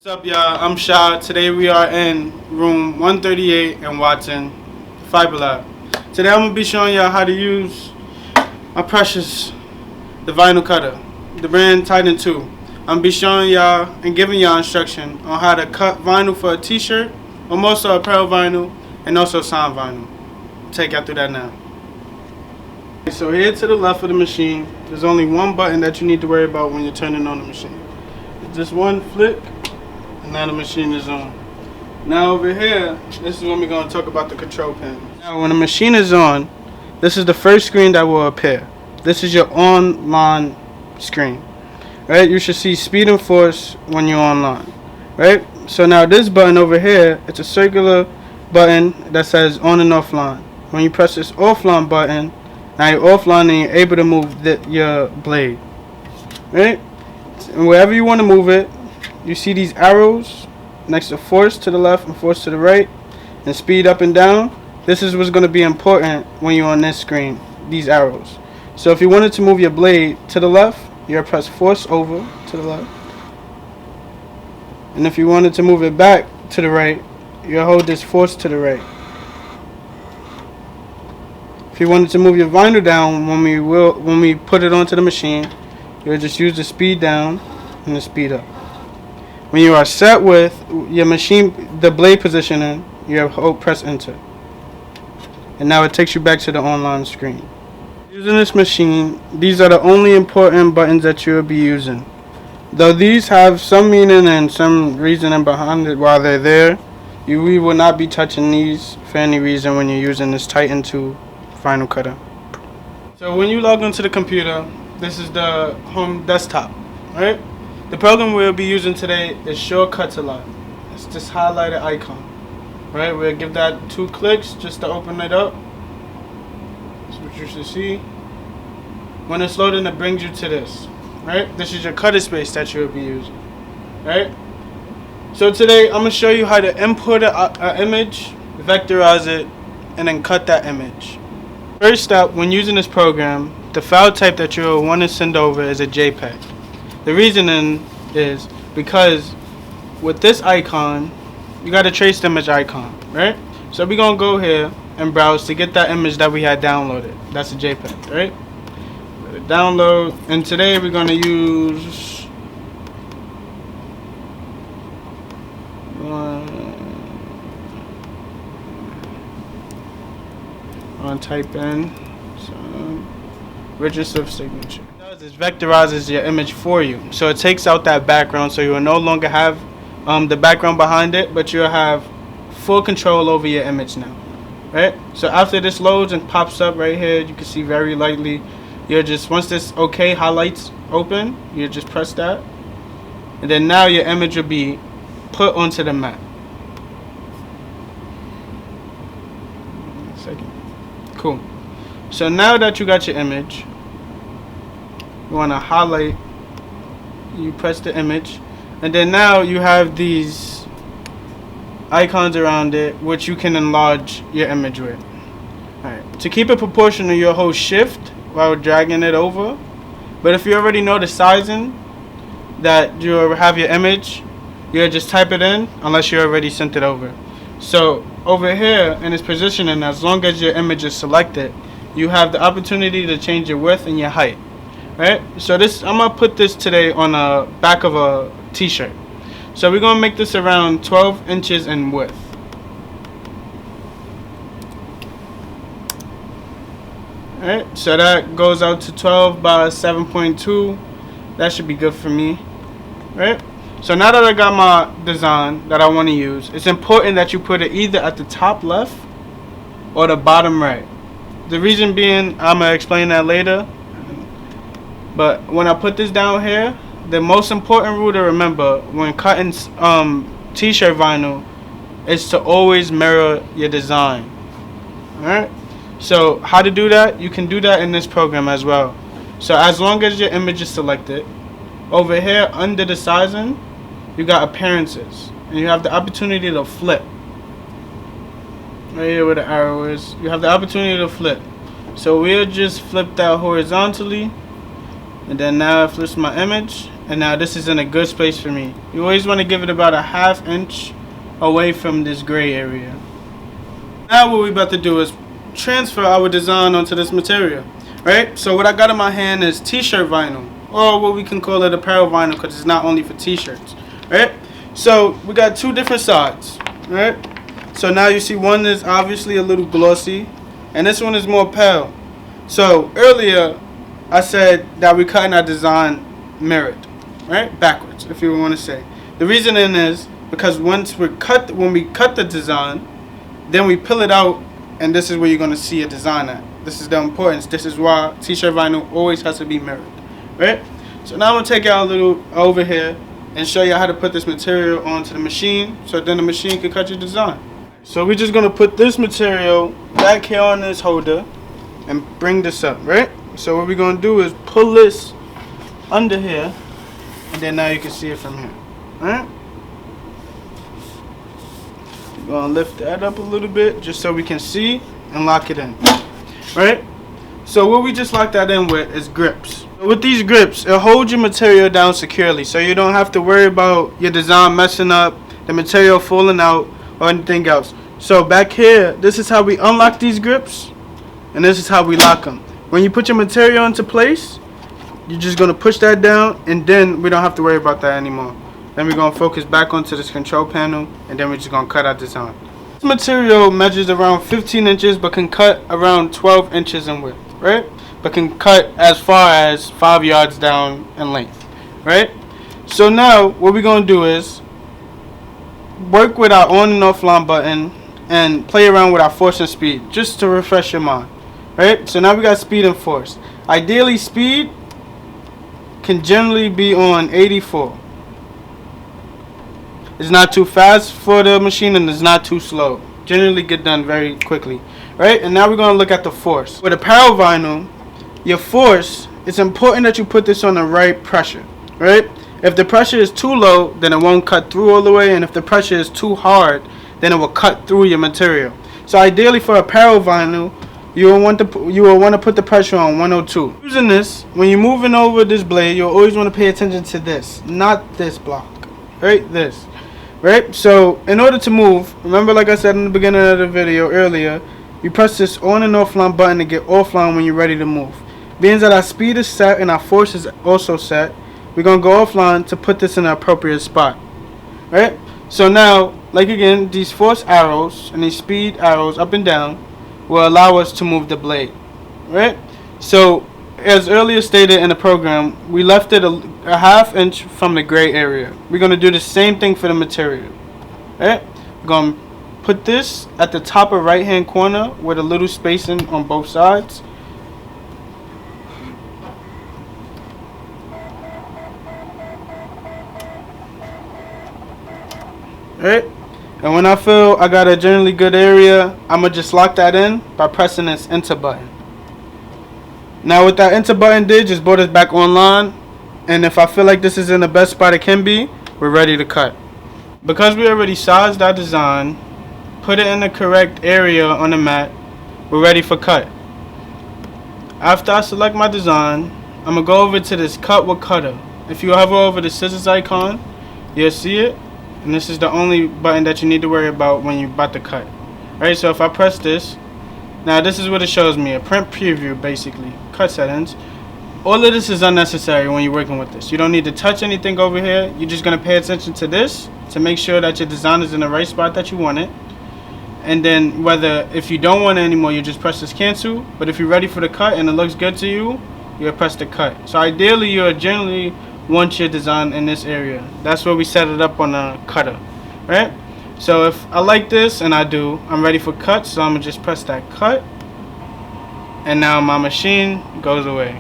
What's up, y'all? I'm Sha. Today we are in room 138 in Watson Fiber Lab. Today I'm going to be showing y'all how to use my precious, the vinyl cutter, the brand Titan 2. I'm going to be showing y'all and giving y'all instruction on how to cut vinyl for a t-shirt, or also apparel vinyl, and also sign vinyl. Take y'all through that now. So here to the left of the machine, there's only one button that you need to worry about when you're turning on the machine. Just one flick. Now the machine is on. Now over here, this is when we're going to talk about the control panel. Now when the machine is on, this is the first screen that will appear. This is your online screen. Right? You should see speed and force when you're online. Right? So now this button over here, it's a circular button that says on and offline. When you press this offline button, now you're offline and you're able to move your blade. Right? And wherever you want to move it, you see these arrows next to force to the left and force to the right and speed up and down. This is what's going to be important when you're on this screen, these arrows. So if you wanted to move your blade to the left, you'll press force over to the left. And if you wanted to move it back to the right, you'll hold this force to the right. If you wanted to move your vinyl down when we put it onto the machine, you'll just use the speed down and the speed up. When you are set with your machine, the blade positioning, you press enter. And now it takes you back to the online screen. Using this machine, these are the only important buttons that you will be using. Though these have some meaning and some reasoning behind it while they're there, we will not be touching these for any reason when you're using this Titan 2 vinyl cutter. So when you log into the computer, this is the home desktop, right? The program we'll be using today is Shortcuts a lot. It's this highlighted icon. Right? We'll give that 2 clicks just to open it up. That's what you should see. When it's loading, it brings you to this. Right? This is your cutter space that you'll be using. Right? So today I'm going to show you how to import an image, vectorize it, and then cut that image. First step, when using this program, the file type that you'll want to send over is a JPEG. The reasoning is because with this icon, you got to trace the image icon, right? So we're going to go here and browse to get that image that we had downloaded. That's a JPEG, right? Download, and today we're going to use I'm going to type in some register of signature. It vectorizes your image for you, so it takes out that background, so you will no longer have the background behind it, but you'll have full control over your image now, right? So after this loads and pops up right here, you can see very lightly, you'll just, once this OK highlights open, you just press that, and then now your image will be put onto the map. Cool. So now that you got your image, you want to highlight, you press the image, and then now you have these icons around it which you can enlarge your image with. Alright, to keep it proportional, you'll hold shift while dragging it over, but if you already know the sizing that you have your image, you'll just type it in unless you already sent it over. So over here in its positioning, as long as your image is selected, you have the opportunity to change your width and your height. Right? So this, I'm going to put this today on the back of a t-shirt. So we're going to make this around 12 inches in width. Alright, so that goes out to 12 by 7.2. That should be good for me. Right? So now that I got my design that I want to use, it's important that you put it either at the top left or the bottom right. The reason being, I'm going to explain that later. But when I put this down here, the most important rule to remember when cutting t-shirt vinyl is to always mirror your design. Alright? So how to do that? You can do that in this program as well. So as long as your image is selected, over here under the sizing, you got appearances. And you have the opportunity to flip. Right here where the arrow is, you have the opportunity to flip. So we'll just flip that horizontally. And then now it flips my image, And now this is in a good space for me. You always want to give it about a 1/2 inch away from this gray area. Now what we're about to do is transfer our design onto this material, right? So what I got in my hand is t-shirt vinyl, or what we can call it apparel vinyl, because it's not only for t-shirts, right? So we got two different sides, right? So now you see one is obviously a little glossy, and this one is more pale. So earlier I said that we're cutting our design mirrored, right? Backwards, if you want to say. The reasoning is because when we cut the design, then we pull it out, and this is where you're going to see a design at. This is the importance. This is why t-shirt vinyl always has to be mirrored, right? So now I'm going to take y'all a little over here and show you how to put this material onto the machine, so then the machine can cut your design. So we're just going to put this material back here on this holder and bring this up, right? So what we're going to do is pull this under here, and then now you can see it from here, right? Gonna lift that up a little bit just so we can see and lock it in, right? So what we just locked that in with is grips. With these grips, it holds your material down securely, so you don't have to worry about your design messing up, the material falling out, or anything else. So back here, this is how we unlock these grips, and this is how we lock them. When you put your material into place, you're just gonna push that down, and then we don't have to worry about that anymore. Then we're going to focus back onto this control panel, and then we're just going to cut our design. This material measures around 15 inches but can cut around 12 inches in width, right? But can cut as far as 5 yards down in length, right? So now what we're going to do is work with our on and off line button and play around with our force and speed just to refresh your mind, right? So now we got speed and force. Ideally, speed can generally be on 84. It's not too fast for the machine, and it's not too slow. Generally get done very quickly, right? And now we're going to look at the force. With apparel vinyl, your force, it's important that you put this on the right pressure, right? If the pressure is too low, then it won't cut through all the way, and if the pressure is too hard, then it will cut through your material. So ideally for apparel vinyl, you will want to put the pressure on 102. Using this, when you're moving over this blade, you'll always want to pay attention to this, not this block, right? This. Right, so in order to move, remember, like I said in the beginning of the video earlier, you press this on and offline button to get offline when you're ready to move. Being that our speed is set and our force is also set, we're going to go offline to put this in the appropriate spot. Right, so now, like again, these force arrows and these speed arrows up and down will allow us to move the blade. Right, so as earlier stated in the program, we left it a 1/2 inch from the gray area. We're going to do the same thing for the material. Right? We're going to put this at the top of right hand corner with a little spacing on both sides. Right? And when I feel I got a generally good area, I'm going to just lock that in by pressing this enter button. Now what that enter button did just brought us back online, and if I feel like this is in the best spot it can be, we're ready to cut. Because we already sized our design, put it in the correct area on the mat, we're ready for cut. After I select my design, I'm going to go over to this cut with cutter. If you hover over the scissors icon, you'll see it, and this is the only button that you need to worry about when you're about to cut. Right, so if I press this, now this is what it shows me, a print preview basically, cut settings. All of this is unnecessary when you're working with this. You don't need to touch anything over here. You're just going to pay attention to this to make sure that your design is in the right spot that you want it. And then if you don't want it anymore, you just press this cancel. But if you're ready for the cut and it looks good to you, you'll press the cut. So ideally you generally want your design in this area. That's where we set it up on the cutter, right? So if I like this, and I do, I'm ready for cut, so I'm going to just press that cut, and now my machine goes away.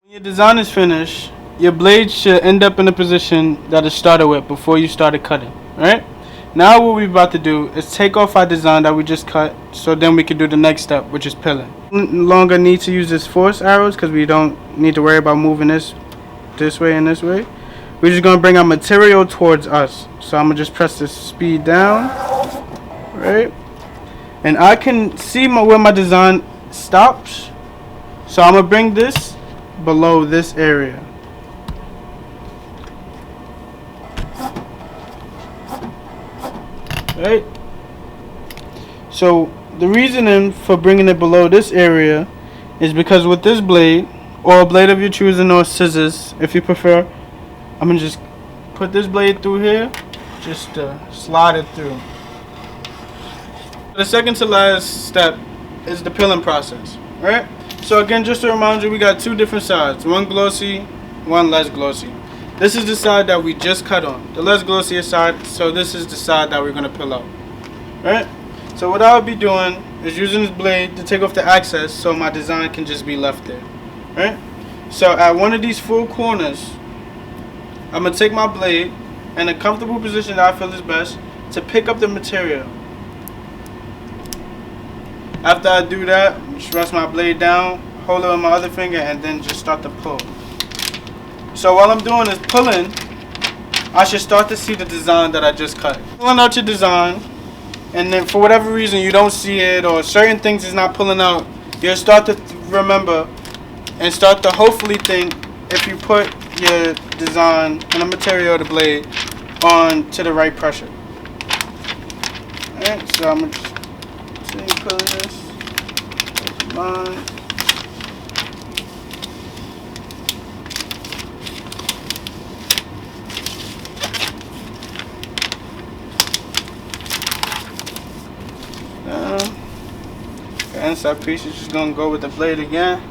When your design is finished, your blade should end up in the position that it started with before you started cutting, right? Now what we're about to do is take off our design that we just cut, so then we can do the next step, which is pilling. No longer need to use this force arrows because we don't need to worry about moving this way and this way. We're just gonna bring our material towards us. So I'm gonna just press the speed down, right? And I can see where my design stops. So I'm gonna bring this below this area. Right? So the reasoning for bringing it below this area is because with this blade, or a blade of your choosing, or scissors if you prefer, I'm gonna just put this blade through here, just slide it through. The second to last step is the pilling process, right? So again, just to remind you, we got two different sides, one glossy, one less glossy. This is the side that we just cut on, the less glossy side, so this is the side that we're gonna pill out, right? So what I'll be doing is using this blade to take off the excess so my design can just be left there, right? So at one of these full corners, I'm gonna take my blade in a comfortable position that I feel is best to pick up the material. After I do that, just rest my blade down, hold it with my other finger, and then just start to pull. So while I'm doing this pulling, I should start to see the design that I just cut. Pulling out your design, and then for whatever reason you don't see it or certain things is not pulling out, you'll start to remember and start to hopefully think if you put your design and the material of the blade on to the right pressure. Alright, so I'm going to just pulling this line. The inside piece is just going to go with the blade again.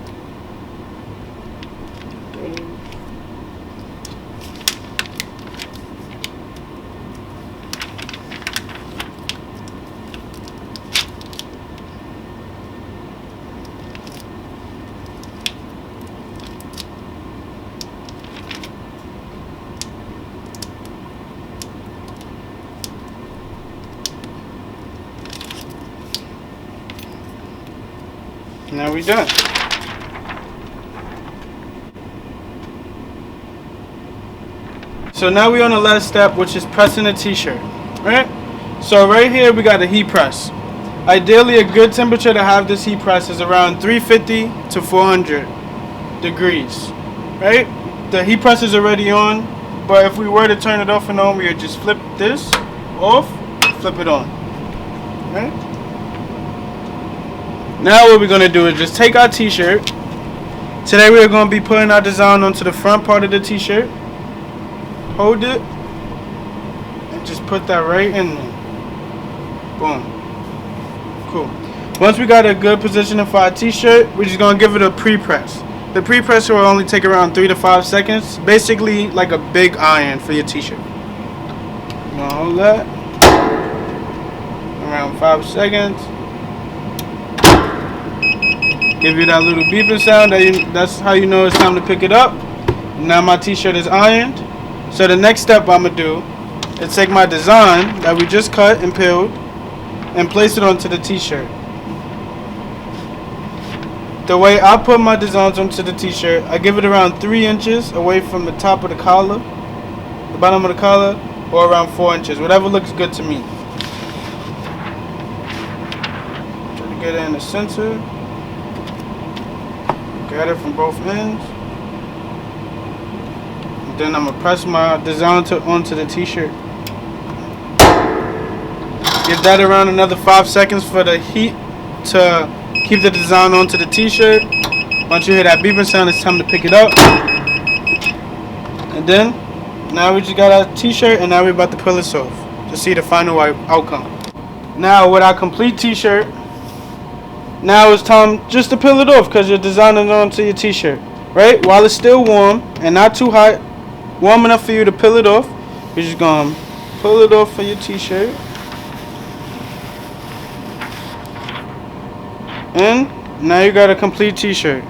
Now we're done. So now we're on the last step, which is pressing the t-shirt, right? So right here we got a heat press. Ideally, a good temperature to have this heat press is around 350 to 400 degrees, right? The heat press is already on, but if we were to turn it off and on, we would just flip this off, flip it on, right? Now what we're going to do is just take our t-shirt. Today we're going to be putting our design onto the front part of the t-shirt. Hold it. And just put that right in there. Boom. Cool. Once we got a good positioning for our t-shirt, we're just going to give it a pre-press. The pre-press will only take around 3 to 5 seconds. Basically like a big iron for your t-shirt. You're going to hold that. Around 5 seconds. Give you that little beeping sound. That's how you know it's time to pick it up. Now my t-shirt is ironed. So the next step I'm going to do is take my design that we just cut and peeled and place it onto the t-shirt. The way I put my designs onto the t-shirt, I give it around 3 inches away from the top of the collar, the bottom of the collar, or around 4 inches. Whatever looks good to me. Try to get it in the center. Get it from both ends. And then I'm going to press my design onto the t-shirt. Give that around another 5 seconds for the heat to keep the design onto the t-shirt. Once you hear that beeping sound, it's time to pick it up. And then, now we just got our t-shirt and now we're about to pull this off to see the final outcome. Now with our complete t-shirt, now it's time just to peel it off because you're designing it onto your t-shirt, right? While it's still warm and not too hot, warm enough for you to peel it off, you're just going to pull it off for your t-shirt. And now you got a complete t-shirt.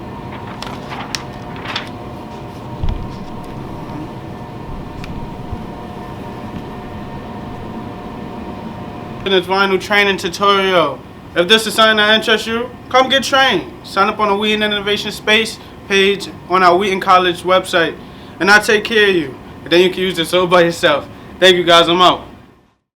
in this vinyl training tutorial. If this is something that interests you, come get trained. Sign up on the Wheaton Innovation Space page on our Wheaton College website, and I'll take care of you. And then you can use this all by yourself. Thank you guys, I'm out.